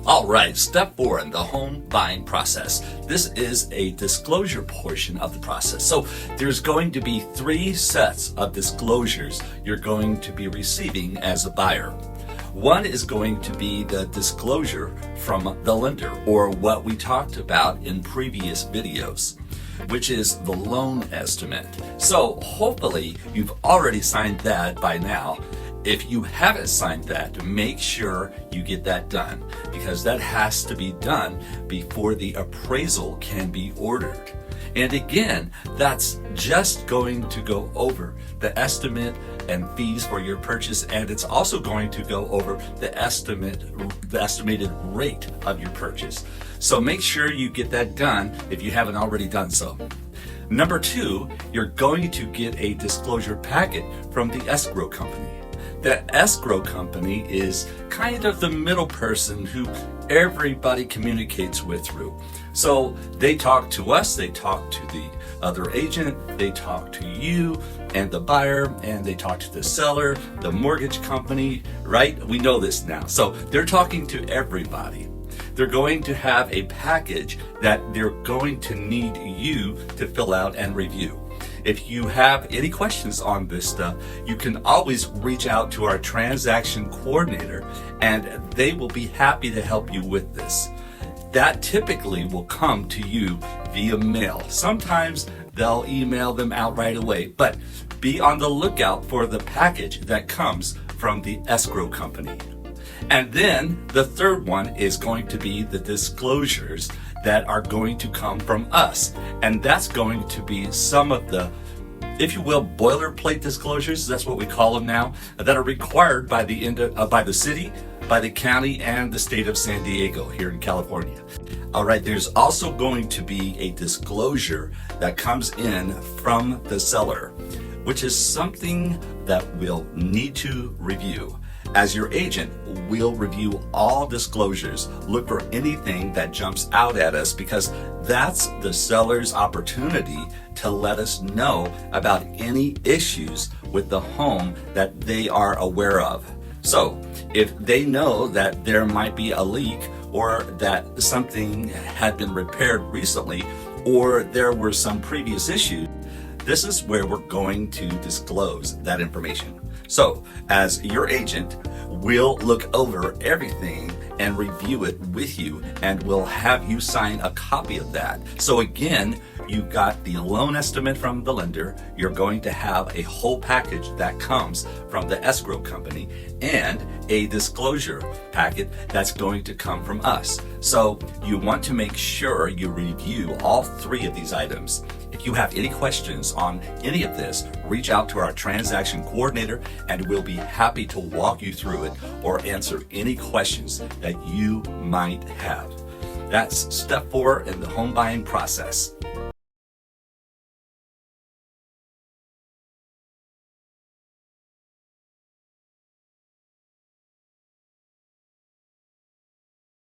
All right, step 4 in the home buying process. This is a disclosure portion of the process. So there's going to be 3 sets of disclosures you're going to be receiving as a buyer. One is going to be the disclosure from the lender, or what we talked about in previous videos, which is the loan estimate. So hopefully you've already signed that by now. If you haven't signed that, make sure you get that done, because that has to be done before the appraisal can be ordered. And again, that's just going to go over the estimate and fees for your purchase, and it's also going to go over the estimated rate of your purchase. So make sure you get that done if you haven't already done so. Number 2, you're going to get a disclosure packet from the escrow company. The escrow company is kind of the middle person who everybody communicates with through. So they talk to us, they talk to the other agent, they talk to you and the buyer, and they talk to the seller, the mortgage company, right? We know this now. So they're talking to everybody. They're going to have a package that they're going to need you to fill out and review. If you have any questions on this stuff, you can always reach out to our transaction coordinator, and they will be happy to help you with this. That typically will come to you via mail. Sometimes they'll email them out right away, but be on the lookout for the package that comes from the escrow company. And then the third one is going to be the disclosures that are going to come from us. And that's going to be some of the, if you will, boilerplate disclosures, that's what we call them now, that are required by the city, by the county, and the state of San Diego here in California. All right, there's also going to be a disclosure that comes in from the seller, which is something that we'll need to review. As your agent, we'll review all disclosures, look for anything that jumps out at us, because that's the seller's opportunity to let us know about any issues with the home that they are aware of. So if they know that there might be a leak, or that something had been repaired recently, or there were some previous issues, this is where we're going to disclose that information. So as your agent, we'll look over everything and review it with you, and we'll have you sign a copy of that. So again, you got the loan estimate from the lender, you're going to have a whole package that comes from the escrow company, and a disclosure packet that's going to come from us. So you want to make sure you review all 3 of these items. If you have any questions on any of this, reach out to our transaction coordinator, and we'll be happy to walk you through it or answer any questions that you might have. That's step 4 in the home buying process.